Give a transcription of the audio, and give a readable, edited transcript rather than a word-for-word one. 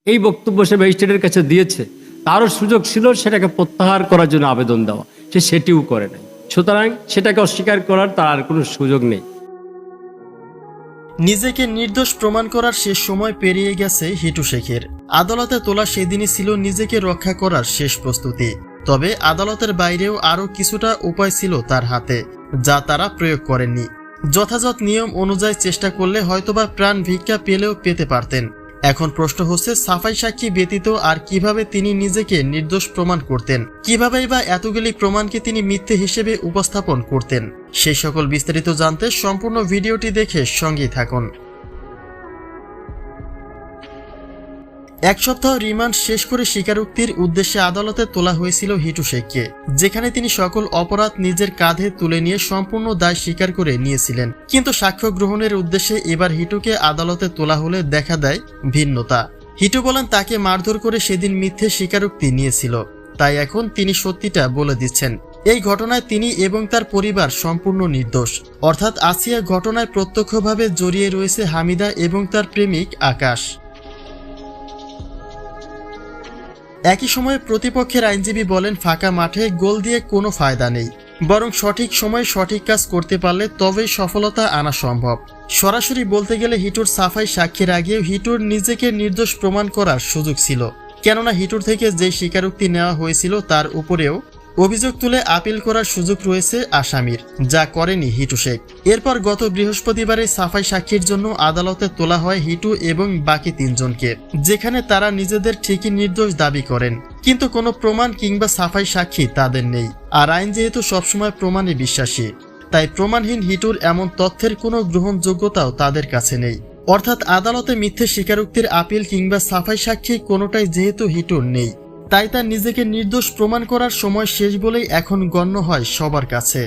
এই বক্তব্য সে ম্যাজিস্ট্রেটের কাছে দিয়েছে, তারও সুযোগ ছিল সেটাকে প্রত্যাহার করার জন্য আবেদন দেওয়া, সে সেটিও করে নাই। সুতরাং সেটাকে অস্বীকার করার তার আর কোনো সুযোগ নেই। নিজেকে নির্দোষ প্রমাণ করার শেষ সময় পেরিয়ে গেছে হিটু শেখের। আদালতে তোলা সেদিনই ছিল নিজেকে রক্ষা করার শেষ প্রস্তুতি। তবে আদালতের বাইরেও আরও কিছুটা উপায় ছিল তার হাতে, যা তারা প্রয়োগ করেননি। যথাযথ নিয়ম অনুযায়ী চেষ্টা করলে হয়তোবা প্রাণ ভিক্ষা পেলেও পেতে পারতেন। এখন প্রশ্ন হচ্ছে, সাফাই সাক্ষী ব্যতীত আর কিভাবে তিনি নিজেকে নির্দোষ প্রমাণ করতেন? কিভাবেই বা এতগুলি প্রমাণকে তিনি মিথ্যে হিসেবে উপস্থাপন করতেন? সেই সকল বিস্তারিত জানতে সম্পূর্ণ ভিডিওটি দেখে সঙ্গেই থাকুন। এক সপ্তাহ রিমান্ড শেষ করে স্বীকারোক্তির উদ্দেশ্যে আদালতে তোলা হয়েছিল হিটু শেখকে, যেখানে তিনি সকল অপরাধ নিজের কাঁধে তুলে নিয়ে সম্পূর্ণ দায় স্বীকার করে নিয়েছিলেন। কিন্তু সাক্ষ্য গ্রহণের উদ্দেশ্যে এবার হিটুকে আদালতে তোলা হলে দেখা দেয় ভিন্নতা। হিটু বলেন তাকে মারধর করে সেদিন মিথ্যে স্বীকারোক্তি নিয়েছিল, তাই এখন তিনি সত্যিটা বলে দিচ্ছেন। এই ঘটনায় তিনি এবং তার পরিবার সম্পূর্ণ নির্দোষ। অর্থাৎ আসিয়া ঘটনায় প্রত্যক্ষভাবে জড়িয়ে রয়েছে হামিদা এবং তার প্রেমিক আকাশ। একই সময়ে প্রতিপক্ষের আইনজীবী বলেন, ফাঁকা মাঠে গোল দিয়ে কোনো ফায়দা নেই, বরং সঠিক সময়ে সঠিক কাজ করতে পারলে তবেই সফলতা আনা সম্ভব। সরাসরি বলতে গেলে হিটুর সাফাই সাক্ষীর আগেও হিটুর নিজেকে নির্দোষ প্রমাণ করার সুযোগ ছিল, কেননা হিটুর থেকে যে স্বীকারোক্তি নেওয়া হয়েছিল তার উপরেও অভিযোগ তুলে আপিল করার সুযোগ রয়েছে আসামির, যা করেনি হিটু শেখ। এরপর গত বৃহস্পতিবারে সাফাই সাক্ষীর জন্য আদালতে তোলা হয় হিটু এবং বাকি 3 জনকে, যেখানে তারা নিজেদের ঠিকই নির্দোষ দাবি করেন, কিন্তু কোনো প্রমাণ কিংবা সাফাই সাক্ষী তাদের নেই। আর আইন যেহেতু সবসময় প্রমাণে বিশ্বাসী, তাই প্রমাণহীন হিটুর এমন তথ্যের কোনো গ্রহণযোগ্যতাও তাদের কাছে নেই। অর্থাৎ আদালতে মিথ্যে স্বীকারোক্তির আপিল কিংবা সাফাই সাক্ষী কোনোটাই যেহেতু হিটুর নেই, তাই তার নিজেকে নির্দোষ প্রমাণ করার সময় শেষ বলেই এখন গণ্য হয় সবার কাছে।